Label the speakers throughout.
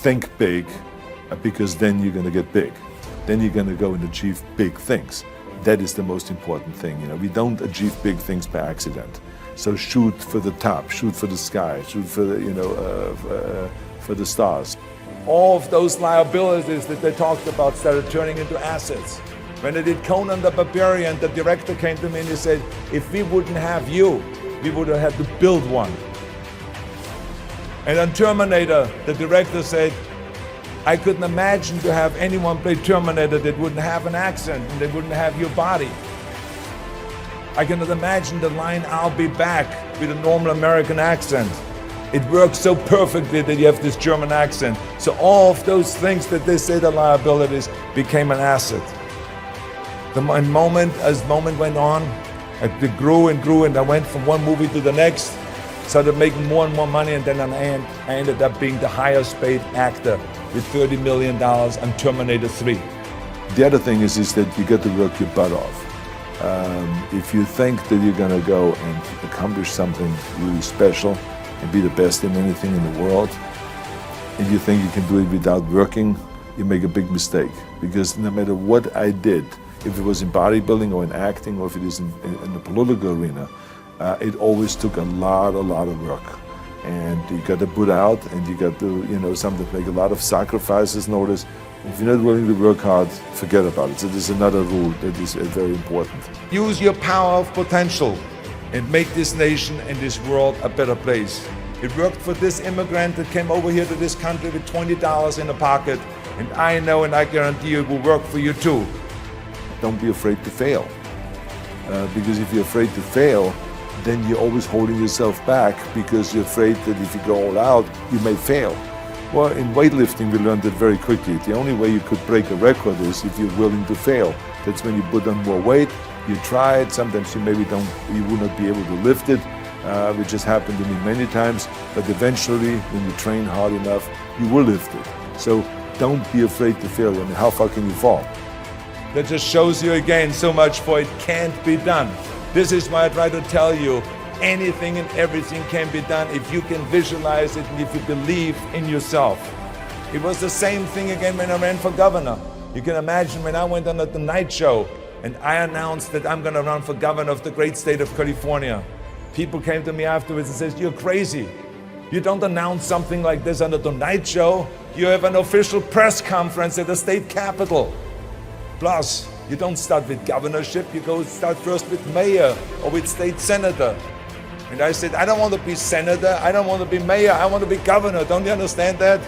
Speaker 1: think big, because then you're going to get big. Then you're going to go and achieve big things. That is the most important thing. We don't achieve big things by accident. So shoot for the top, shoot for the sky, shoot for the, for the stars.
Speaker 2: All of those liabilities that they talked about started turning into assets. When they did Conan the Barbarian, the director came to me and he said, if we wouldn't have you, we would have had to build one. And on Terminator, the director said, I couldn't imagine to have anyone play Terminator that wouldn't have an accent and they wouldn't have your body. I cannot imagine the line, I'll be back, with a normal American accent. It works so perfectly that you have this German accent. So all of those things that they say are liabilities became an asset. As moment went on, it grew and grew, and I went from one movie to the next, started making more and more money, and then I ended up being the highest paid actor with $30 million on Terminator 3.
Speaker 1: The other thing is that you got to work your butt off. If you think that you're going to go and accomplish something really special and be the best in anything in the world, and you think you can do it without working, you make a big mistake. Because no matter what I did, if it was in bodybuilding or in acting or if it is in the political arena, it always took a lot of work. And you got to put out, and you got to, sometimes make a lot of sacrifices. Notice, if you're not willing to work hard, forget about it. So there's another rule that is very important.
Speaker 2: Use your power of potential and make this nation and this world a better place. It worked for this immigrant that came over here to this country with $20 in the pocket, and I know and I guarantee you it will work for you too.
Speaker 1: Don't be afraid to fail, because if you're afraid to fail, then you're always holding yourself back because you're afraid that if you go all out, you may fail. Well, in weightlifting, we learned it very quickly. The only way you could break a record is if you're willing to fail. That's when you put on more weight, you try it, sometimes you will not be able to lift it, which has happened to me many times, but eventually, when you train hard enough, you will lift it. So don't be afraid to fail. I mean, how far can you fall?
Speaker 2: That just shows you again so much for it can't be done. This is why I try to tell you, anything and everything can be done if you can visualize it and if you believe in yourself. It was the same thing again when I ran for governor. You can imagine when I went on the Tonight Show and I announced that I'm going to run for governor of the great state of California. People came to me afterwards and said, you're crazy. You don't announce something like this on the Tonight Show. You have an official press conference at the state capitol. Plus, you don't start with governorship, you start first with mayor or with state senator. And I said, I don't want to be senator, I don't want to be mayor, I want to be governor. Don't you understand that?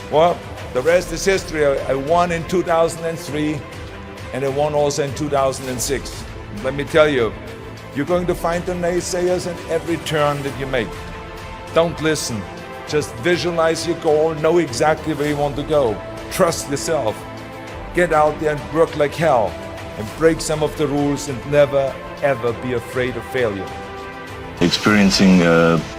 Speaker 2: Well, the rest is history. I won in 2003 and I won also in 2006. Let me tell you, you're going to find the naysayers in every turn that you make. Don't listen. Just visualize your goal, know exactly where you want to go. Trust yourself. Get out there and work like hell and break some of the rules and never ever be afraid of failure.
Speaker 3: Experiencing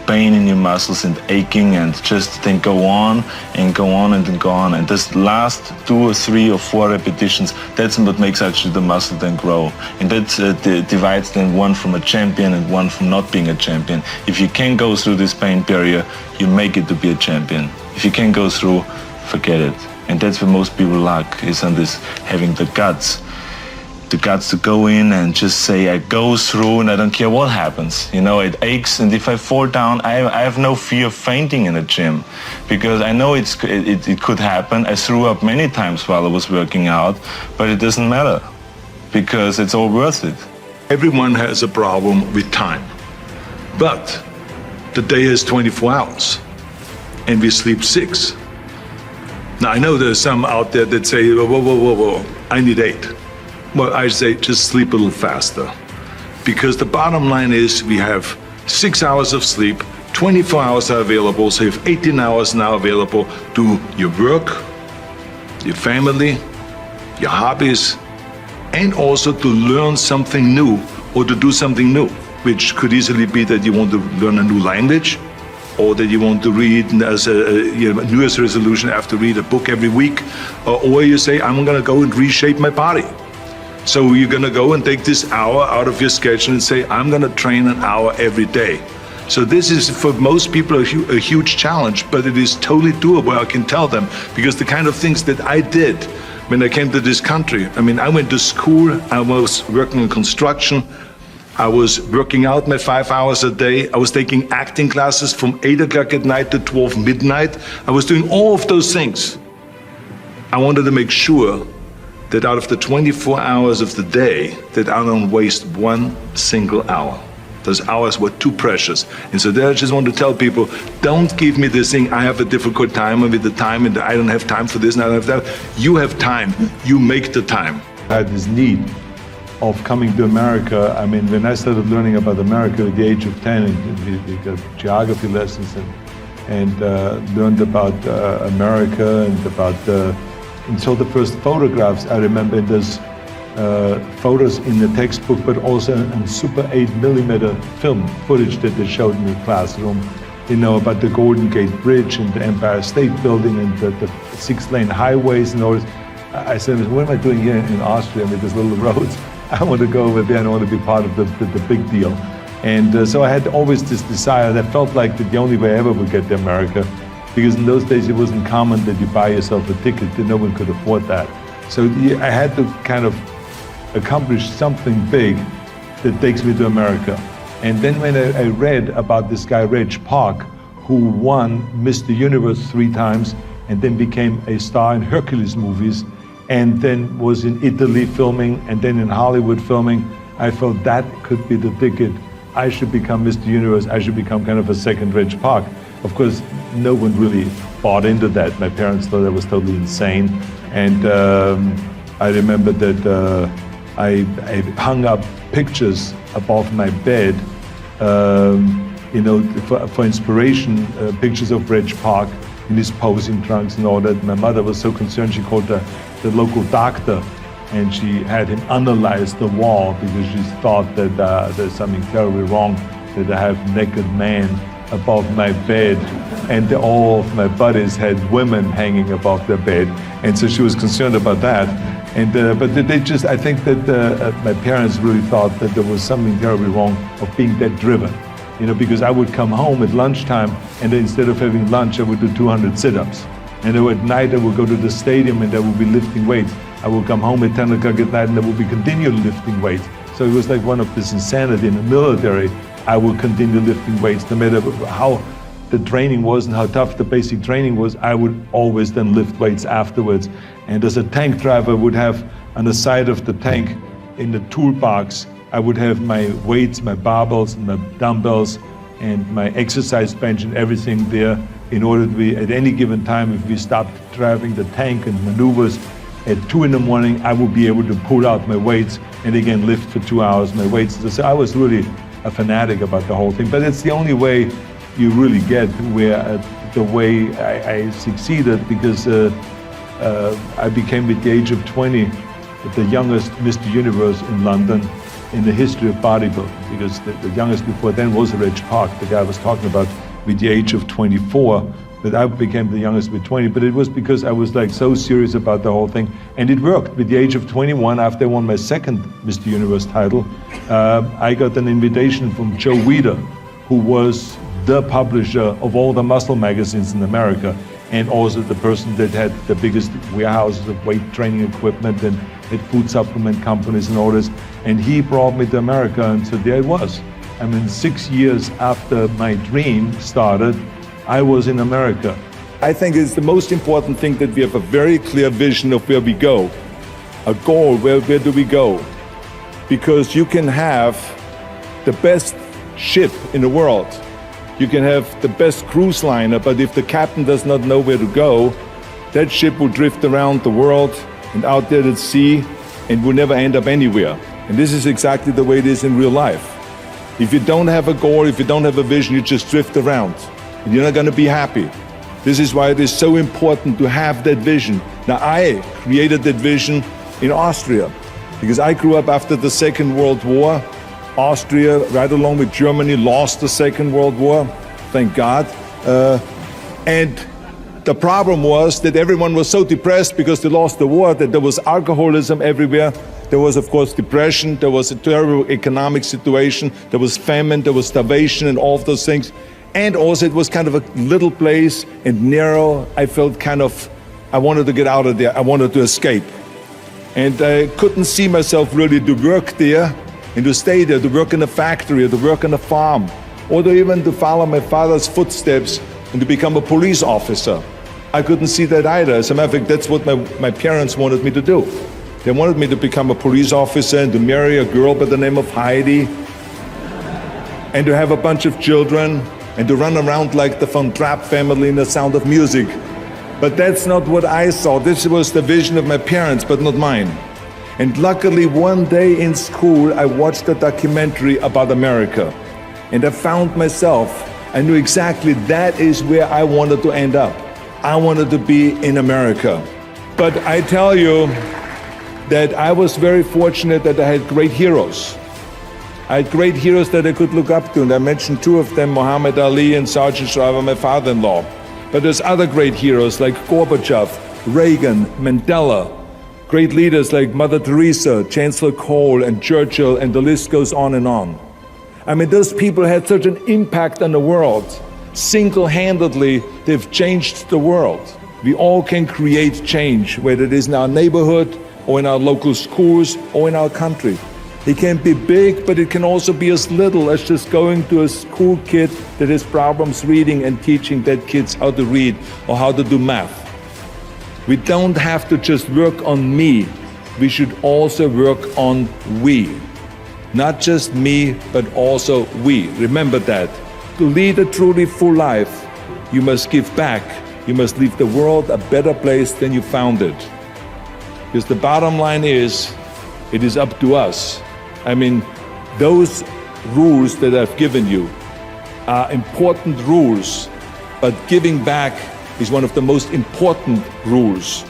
Speaker 3: pain in your muscles and aching and just then go on and go on and then go on. And this last 2 or 3 or 4 repetitions, that's what makes actually the muscle then grow. And that divides then one from a champion and one from not being a champion. If you can go through this pain barrier, you make it to be a champion. If you can't go through, forget it. And that's where most people lack, is on this, having the guts to go in and just say, I go through and I don't care what happens. It aches, and if I fall down, I have no fear of fainting in the gym, because I know it could happen. I threw up many times while I was working out, but it doesn't matter, because it's all worth it.
Speaker 4: Everyone has a problem with time, but the day has 24 hours, and we sleep 6. Now, I know there's some out there that say, whoa, I need 8. Well, I say just sleep a little faster. Because the bottom line is we have 6 hours of sleep, 24 hours are available, so you have 18 hours now available to your work, your family, your hobbies, and also to learn something new or to do something new, which could easily be that you want to learn a new language, or that you want to read as a New Year's resolution, I have to read a book every week, or you say, I'm going to go and reshape my body. So you're going to go and take this hour out of your schedule and say, I'm going to train an hour every day. So this is for most people a huge challenge, but it is totally doable, I can tell them, because the kind of things that I did when I came to this country, I mean, I went to school, I was working in construction, I was working out my 5 hours a day, I was taking acting classes from 8 o'clock at night to 12 midnight, I was doing all of those things. I wanted to make sure that out of the 24 hours of the day, that I don't waste one single hour. Those hours were too precious. And so there I just want to tell people, don't give me this thing, I have a difficult time with the time and I don't have time for this and I don't have that. You have time, you make the time.
Speaker 1: I had this need of coming to America. I mean, when I started learning about America at the age of 10, we got geography lessons and learned about America and about and so the first photographs I remember, there's photos in the textbook, but also in Super 8mm film footage that they showed in the classroom, you know, about the Golden Gate Bridge and the Empire State Building and the 6-lane highways and all this. I said, what am I doing here in Austria with these little roads? I want to go over there and I want to be part of the big deal. And so I had always this desire that felt like that the only way I ever would get to America, because in those days it wasn't common that you buy yourself a ticket, that no one could afford that. So I had to kind of accomplish something big that takes me to America. And then when I read about this guy, Reg Park, who won Mr. Universe 3 times and then became a star in Hercules movies, and then was in Italy filming and then in Hollywood filming, I felt that could be the ticket. I should become Mr. Universe, I should become kind of a second Reg Park. Of course, no one really bought into that. My parents thought I was totally insane. And I remember that I hung up pictures above my bed, you know, for inspiration, pictures of Reg Park in his posing trunks and all that. My mother was so concerned, she called the local doctor and she had him analyze the wall because she thought that there's something terribly wrong, that I have naked man above my bed, and all of my buddies had women hanging above their bed, and so she was concerned about that. And but they just, I think that my parents really thought that there was something terribly wrong of being that driven, you know, because I would come home at lunchtime, and then instead of having lunch, I would do 200 sit-ups, and then at night I would go to the stadium and I would be lifting weights. I would come home at 10 o'clock at night and I would be continually lifting weights. So it was like one of this insanity in the military. I would continue lifting weights no matter how the training was and how tough the basic training was. I would always then lift weights afterwards. And as a tank driver, I would have on the side of the tank in the toolbox, I would have my weights, my barbells and my dumbbells and my exercise bench and everything there in order to be at any given time, if we stopped driving the tank and maneuvers at 2 in the morning, I would be able to pull out my weights and again lift for 2 hours my weights. So I was really a fanatic about the whole thing, but it's the only way you really get where the way I succeeded, because I became at the age of 20 the youngest Mr. Universe in London in the history of bodybuilding, because the youngest before then was Reg Park, the guy I was talking about, with the age of 24, but I became the youngest with 20, but it was because I was like so serious about the whole thing, and it worked. With the age of 21, after I won my second Mr. Universe title, I got an invitation from Joe Weider, who was the publisher of all the muscle magazines in America, and also the person that had the biggest warehouses of weight training equipment and had food supplement companies and all this, and he brought me to America, and so there it was. I mean, 6 years after my dream started, I was in America.
Speaker 2: I think it's the most important thing that we have a very clear vision of where we go, a goal, where do we go? Because you can have the best ship in the world, you can have the best cruise liner, but if the captain does not know where to go, that ship will drift around the world and out there at sea and will never end up anywhere. And this is exactly the way it is in real life. If you don't have a goal, if you don't have a vision, you just drift around and you're not going to be happy. This is why it is so important to have that vision. Now, I created that vision in Austria because I grew up after the Second World War. Austria, right along with Germany, lost the Second World War, thank God. And the problem was that everyone was so depressed because they lost the war, that there was alcoholism everywhere, There was, of course, depression. There was a terrible economic situation. There was famine. There was starvation and all of those things. And also it was kind of a little place and narrow. I felt I wanted to get out of there. I wanted to escape. And I couldn't see myself really to work there and to stay there, to work in a factory or to work on a farm, or to even to follow my father's footsteps and to become a police officer. I couldn't see that either. As a matter of fact, that's what my parents wanted me to do. They wanted me to become a police officer and to marry a girl by the name of Heidi and to have a bunch of children and to run around like the Von Trapp family in The Sound of Music. But that's not what I saw. This was the vision of my parents, but not mine. And luckily, one day in school, I watched a documentary about America. And I found myself, I knew exactly that is where I wanted to end up. I wanted to be in America. But I tell you that I was very fortunate that I had great heroes. I had great heroes that I could look up to, and I mentioned two of them, Muhammad Ali and Sargent Shriver, my father-in-law. But there's other great heroes like Gorbachev, Reagan, Mandela, great leaders like Mother Teresa, Chancellor Kohl, and Churchill, and the list goes on and on. I mean, those people had such an impact on the world. Single-handedly, they've changed the world. We all can create change, whether it is in our neighborhood, or in our local schools, or in our country. It can be big, but it can also be as little as just going to a school kid that has problems reading and teaching that kids how to read or how to do math. We don't have to just work on me. We should also work on we. Not just me, but also we. Remember that. To lead a truly full life, you must give back. You must leave the world a better place than you found it. Because the bottom line is, it is up to us. I mean, those rules that I've given you are important rules, but giving back is one of the most important rules.